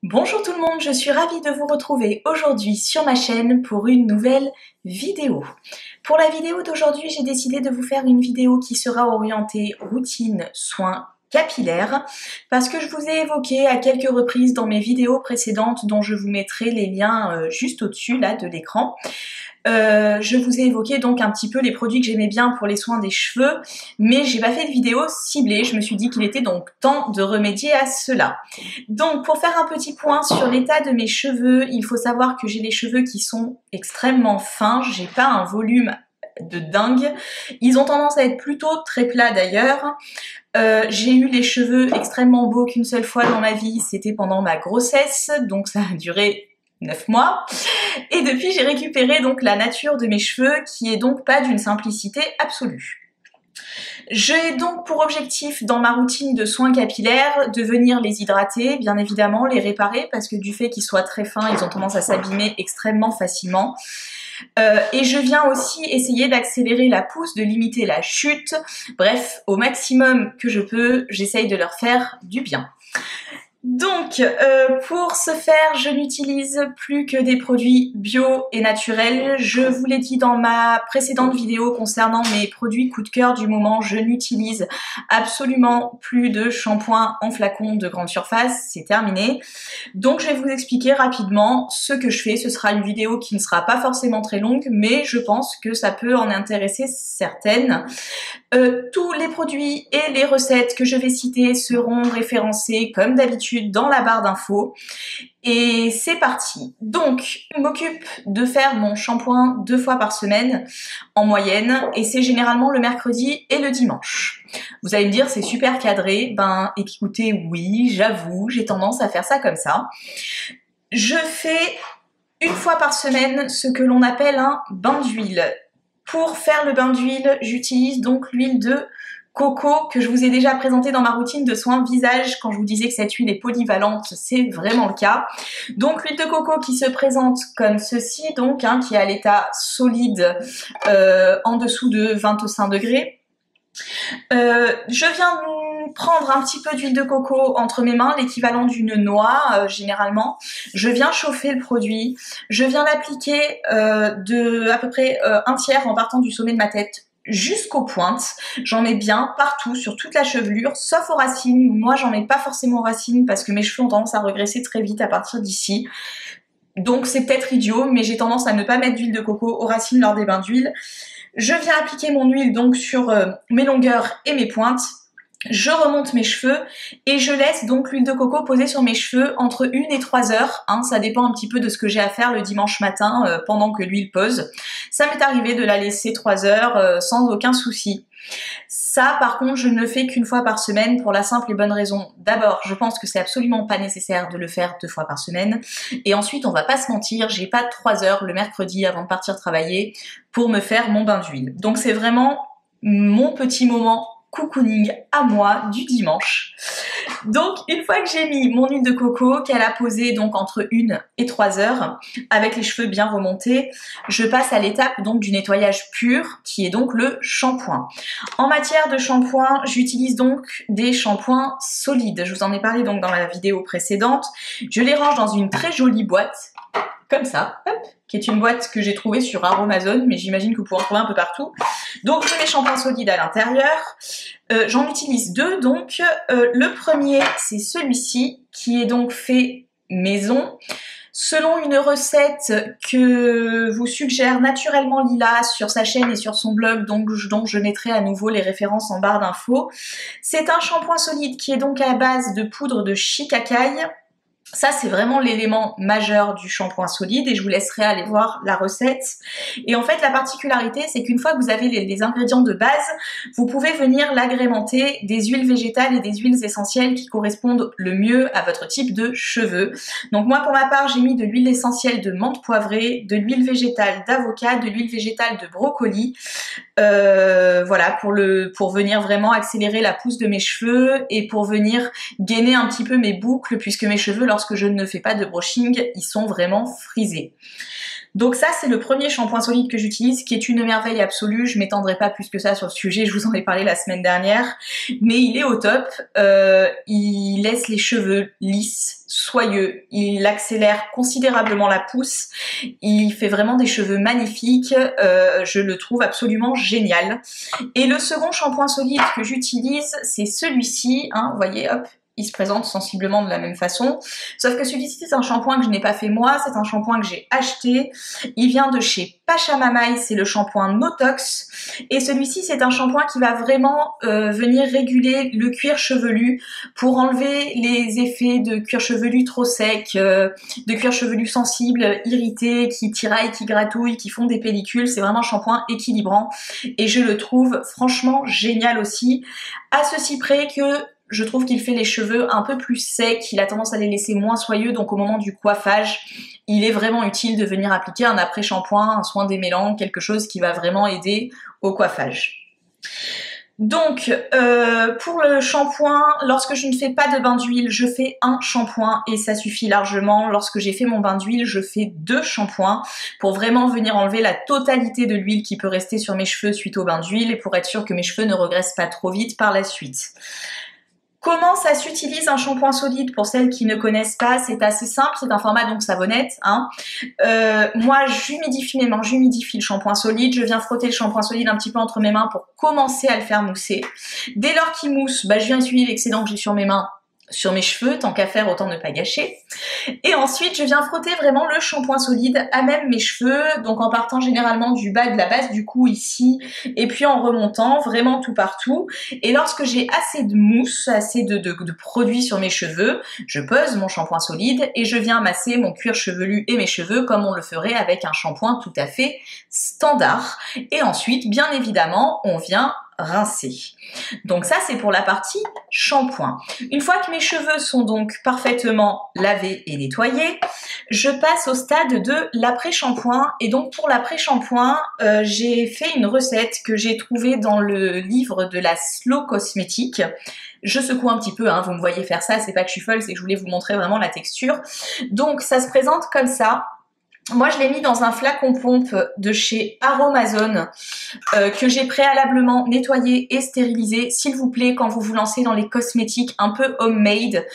Bonjour tout le monde, je suis ravie de vous retrouver aujourd'hui sur ma chaîne pour une nouvelle vidéo. Pour la vidéo d'aujourd'hui, j'ai décidé de vous faire une vidéo qui sera orientée routine, soins capillaires, parce que je vous ai évoqué à quelques reprises dans mes vidéos précédentes, dont je vous mettrai les liens juste au-dessus là de l'écran. Je vous ai évoqué donc un petit peu les produits que j'aimais bien pour les soins des cheveux, mais j'ai pas fait de vidéo ciblée. Je me suis dit qu'il était donc temps de remédier à cela. Donc pour faire un petit point sur l'état de mes cheveux, il faut savoir que j'ai les cheveux qui sont extrêmement fins, j'ai pas un volume de dingue. Ils ont tendance à être plutôt très plats d'ailleurs. J'ai eu les cheveux extrêmement beaux qu'une seule fois dans ma vie, c'était pendant ma grossesse, donc ça a duré 9 mois. Et depuis, j'ai récupéré donc la nature de mes cheveux qui est donc pas d'une simplicité absolue. J'ai donc pour objectif dans ma routine de soins capillaires de venir les hydrater, bien évidemment, les réparer parce que du fait qu'ils soient très fins, ils ont tendance à s'abîmer extrêmement facilement. Et je viens aussi essayer d'accélérer la pousse, de limiter la chute. Bref, au maximum que je peux, j'essaye de leur faire du bien. Donc, pour ce faire, je n'utilise plus que des produits bio et naturels. Je vous l'ai dit dans ma précédente vidéo concernant mes produits coup de cœur du moment, je n'utilise absolument plus de shampoing en flacon de grande surface, c'est terminé. Donc, je vais vous expliquer rapidement ce que je fais. Ce sera une vidéo qui ne sera pas forcément très longue, mais je pense que ça peut en intéresser certaines. Tous les produits et les recettes que je vais citer seront référencés comme d'habitude dans la barre d'infos. Et c'est parti. Donc, je m'occupe de faire mon shampoing 2 fois par semaine en moyenne et c'est généralement le mercredi et le dimanche. Vous allez me dire c'est super cadré. Ben écoutez, oui, j'avoue, j'ai tendance à faire ça comme ça. Je fais une fois par semaine ce que l'on appelle un bain d'huile. Pour faire le bain d'huile, j'utilise donc l'huile de coco que je vous ai déjà présentée dans ma routine de soins visage quand je vous disais que cette huile est polyvalente, c'est vraiment le cas. Donc l'huile de coco qui se présente comme ceci, donc qui est à l'état solide en dessous de 25 degrés. Je viens prendre un petit peu d'huile de coco entre mes mains, l'équivalent d'une noix généralement. Je viens chauffer le produit, je viens l'appliquer de à peu près un tiers en partant du sommet de ma tête jusqu'aux pointes. J'en mets bien partout sur toute la chevelure, sauf aux racines. Moi j'en mets pas forcément aux racines parce que mes cheveux ont tendance à regresser très vite à partir d'ici. Donc c'est peut-être idiot, mais j'ai tendance à ne pas mettre d'huile de coco aux racines lors des bains d'huile. Je viens appliquer mon huile donc sur mes longueurs et mes pointes. Je remonte mes cheveux et je laisse donc l'huile de coco poser sur mes cheveux entre 1 et 3 heures. Ça dépend un petit peu de ce que j'ai à faire le dimanche matin pendant que l'huile pose. Ça m'est arrivé de la laisser 3 heures sans aucun souci. Ça, par contre, je ne le fais qu'une fois par semaine pour la simple et bonne raison. D'abord, je pense que c'est absolument pas nécessaire de le faire 2 fois par semaine. Et ensuite, on va pas se mentir, j'ai pas 3 heures le mercredi avant de partir travailler pour me faire mon bain d'huile. Donc c'est vraiment mon petit moment cocooning à moi du dimanche. Donc une fois que j'ai mis mon huile de coco, qu'elle a posé donc entre 1 et 3 heures, avec les cheveux bien remontés, je passe à l'étape donc du nettoyage pur, qui est donc le shampoing. En matière de shampoing, j'utilise donc des shampoings solides. Je vous en ai parlé donc dans la vidéo précédente. Je les range dans une très jolie boîte, comme ça, hop, qui est une boîte que j'ai trouvée sur Aromazone, mais j'imagine que vous pouvez en trouver un peu partout. Donc je mets mes shampoings solides à l'intérieur. J'en utilise 2 donc. Le premier, c'est celui-ci, qui est donc fait maison. Selon une recette que vous suggère Naturellement Lila sur sa chaîne et sur son blog, donc je mettrai à nouveau les références en barre d'infos. C'est un shampoing solide qui est donc à base de poudre de shikakai. Ça, c'est vraiment l'élément majeur du shampoing solide et je vous laisserai aller voir la recette. Et en fait, la particularité, c'est qu'une fois que vous avez les ingrédients de base, vous pouvez venir l'agrémenter des huiles végétales et des huiles essentielles qui correspondent le mieux à votre type de cheveux. Donc moi, pour ma part, j'ai mis de l'huile essentielle de menthe poivrée, de l'huile végétale d'avocat, de l'huile végétale de brocoli. Voilà, pour venir vraiment accélérer la pousse de mes cheveux et pour venir gainer un petit peu mes boucles puisque mes cheveux, lorsque je ne fais pas de brushing, ils sont vraiment frisés. Donc ça, c'est le premier shampoing solide que j'utilise, qui est une merveille absolue. Je m'étendrai pas plus que ça sur le sujet, je vous en ai parlé la semaine dernière, mais il est au top. Il laisse les cheveux lisses, soyeux, il accélère considérablement la pousse, il fait vraiment des cheveux magnifiques, je le trouve absolument génial. Et le second shampoing solide que j'utilise, c'est celui-ci, hein, vous voyez, hop, il se présente sensiblement de la même façon, sauf que celui-ci c'est un shampoing que je n'ai pas fait moi, c'est un shampoing que j'ai acheté, il vient de chez Pachamamaï, c'est le shampoing Notox, et celui-ci c'est un shampoing qui va vraiment venir réguler le cuir chevelu pour enlever les effets de cuir chevelu trop sec, de cuir chevelu sensible, irrité, qui tiraille, qui gratouille, qui font des pellicules. C'est vraiment un shampoing équilibrant et je le trouve franchement génial aussi, à ceci près que je trouve qu'il fait les cheveux un peu plus secs, il a tendance à les laisser moins soyeux, donc au moment du coiffage, il est vraiment utile de venir appliquer un après-shampoing, un soin démêlant, quelque chose qui va vraiment aider au coiffage. Donc, pour le shampoing, lorsque je ne fais pas de bain d'huile, je fais un shampoing et ça suffit largement. Lorsque j'ai fait mon bain d'huile, je fais 2 shampoings pour vraiment venir enlever la totalité de l'huile qui peut rester sur mes cheveux suite au bain d'huile et pour être sûr que mes cheveux ne regraissent pas trop vite par la suite. Comment ça s'utilise un shampoing solide pour celles qui ne connaissent pas? C'est assez simple, c'est un format donc savonnette. Hein. Moi, j'humidifie mes mains, j'humidifie le shampoing solide, je viens frotter le shampoing solide un petit peu entre mes mains pour commencer à le faire mousser. Dès lors qu'il mousse, je viens essuyer l'excédent que j'ai sur mes mains, sur mes cheveux, tant qu'à faire, autant ne pas gâcher. Et ensuite, je viens frotter vraiment le shampoing solide à même mes cheveux, donc en partant généralement du bas de la base du cou ici, et puis en remontant vraiment tout partout. Et lorsque j'ai assez de mousse, assez de produit sur mes cheveux, je pose mon shampoing solide et je viens masser mon cuir chevelu et mes cheveux comme on le ferait avec un shampoing tout à fait standard. Et ensuite, bien évidemment, on vient rincer. Donc ça c'est pour la partie shampoing. Une fois que mes cheveux sont donc parfaitement lavés et nettoyés, je passe au stade de l'après-shampoing et donc pour l'après-shampoing j'ai fait une recette que j'ai trouvée dans le livre de la Slow Cosmétique. Je secoue un petit peu, hein, vous me voyez faire ça, c'est pas que je suis folle, c'est que je voulais vous montrer vraiment la texture. Donc ça se présente comme ça. Moi, je l'ai mis dans un flacon pompe de chez Aromazone que j'ai préalablement nettoyé et stérilisé. S'il vous plaît, quand vous vous lancez dans les cosmétiques un peu homemade,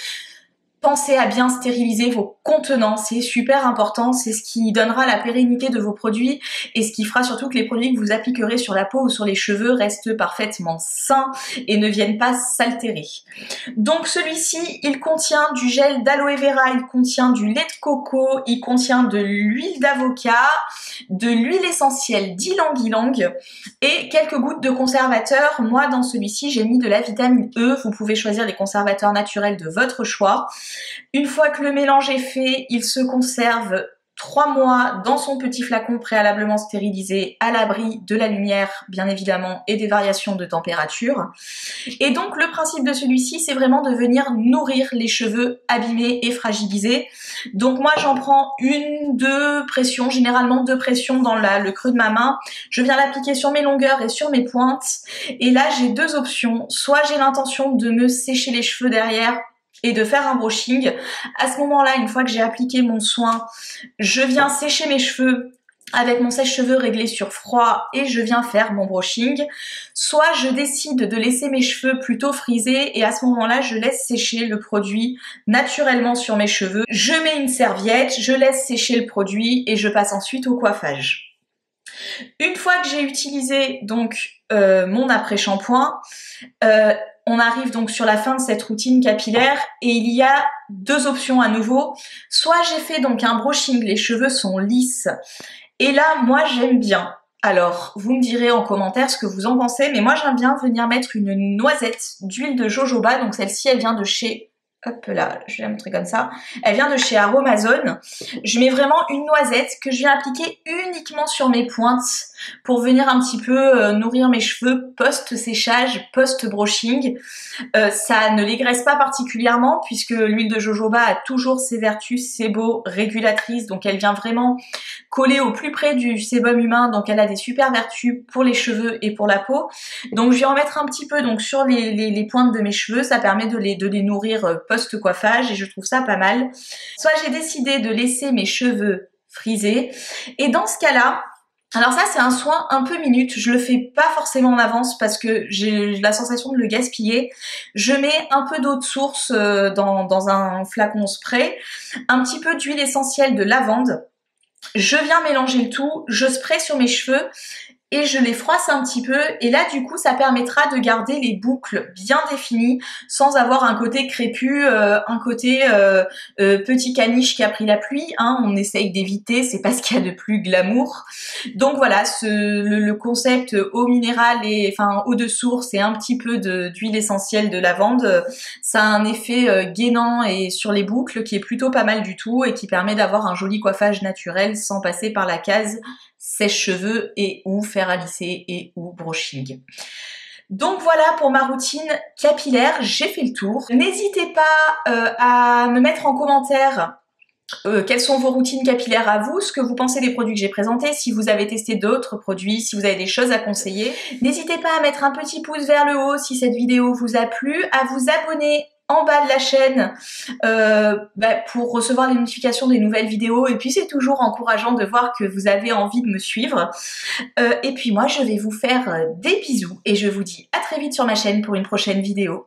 pensez à bien stériliser vos contenants, c'est super important, c'est ce qui donnera la pérennité de vos produits et ce qui fera surtout que les produits que vous appliquerez sur la peau ou sur les cheveux restent parfaitement sains et ne viennent pas s'altérer. Donc celui-ci, il contient du gel d'aloe vera, il contient du lait de coco, il contient de l'huile d'avocat, de l'huile essentielle d'ylang-ylang et quelques gouttes de conservateur. Moi, dans celui-ci, j'ai mis de la vitamine E, vous pouvez choisir les conservateurs naturels de votre choix. Une fois que le mélange est fait, il se conserve 3 mois dans son petit flacon préalablement stérilisé à l'abri de la lumière bien évidemment et des variations de température. Et donc le principe de celui-ci c'est vraiment de venir nourrir les cheveux abîmés et fragilisés. Donc moi j'en prends 1-2 pressions, généralement 2 pressions dans le creux de ma main. Je viens l'appliquer sur mes longueurs et sur mes pointes et là j'ai 2 options. Soit j'ai l'intention de me sécher les cheveux derrière et de faire un brushing. À ce moment-là, une fois que j'ai appliqué mon soin, je viens sécher mes cheveux avec mon sèche-cheveux réglé sur froid et je viens faire mon brushing. Soit je décide de laisser mes cheveux plutôt frisés et à ce moment-là, je laisse sécher le produit naturellement sur mes cheveux. Je mets une serviette, je laisse sécher le produit et je passe ensuite au coiffage. Une fois que j'ai utilisé donc mon après-shampoing, on arrive donc sur la fin de cette routine capillaire et il y a 2 options à nouveau. Soit j'ai fait donc un brushing, les cheveux sont lisses et là moi j'aime bien. Alors vous me direz en commentaire ce que vous en pensez, mais moi j'aime bien venir mettre une noisette d'huile de jojoba, donc celle-ci elle vient de chez... Hop là, je vais la montrer comme ça. Elle vient de chez Aromazone. Je mets vraiment une noisette que je viens appliquer uniquement sur mes pointes pour venir un petit peu nourrir mes cheveux post-séchage, post-brushing. Ça ne les graisse pas particulièrement puisque l'huile de jojoba a toujours ses vertus séborégulatrices. Donc elle vient vraiment coller au plus près du sébum humain. Donc elle a des super vertus pour les cheveux et pour la peau. Donc je vais en mettre un petit peu donc sur les pointes de mes cheveux. Ça permet de les nourrir post-coiffage et je trouve ça pas mal. Soit j'ai décidé de laisser mes cheveux frisés et dans ce cas-là, alors ça c'est un soin un peu minute, je le fais pas forcément en avance parce que j'ai la sensation de le gaspiller. Je mets un peu d'eau de source dans un flacon spray, un petit peu d'huile essentielle de lavande. Je viens mélanger le tout, je spray sur mes cheveux et je les froisse un petit peu et là du coup ça permettra de garder les boucles bien définies sans avoir un côté crépus, un côté petit caniche qui a pris la pluie, hein, on essaye d'éviter, c'est pas ce qu'il y a de plus glamour. Donc voilà, le concept eau minérale et enfin eau de source et un petit peu d'huile essentielle de lavande, ça a un effet gainant et sur les boucles qui est plutôt pas mal du tout et qui permet d'avoir un joli coiffage naturel sans passer par la case sèche-cheveux et ou fer à lisser et ou brushing. Donc voilà pour ma routine capillaire, j'ai fait le tour. N'hésitez pas à me mettre en commentaire quelles sont vos routines capillaires à vous, ce que vous pensez des produits que j'ai présentés, si vous avez testé d'autres produits, si vous avez des choses à conseiller. N'hésitez pas à mettre un petit pouce vers le haut si cette vidéo vous a plu, à vous abonner en bas de la chaîne pour recevoir les notifications des nouvelles vidéos et puis c'est toujours encourageant de voir que vous avez envie de me suivre. Et puis moi je vais vous faire des bisous et je vous dis à très vite sur ma chaîne pour une prochaine vidéo.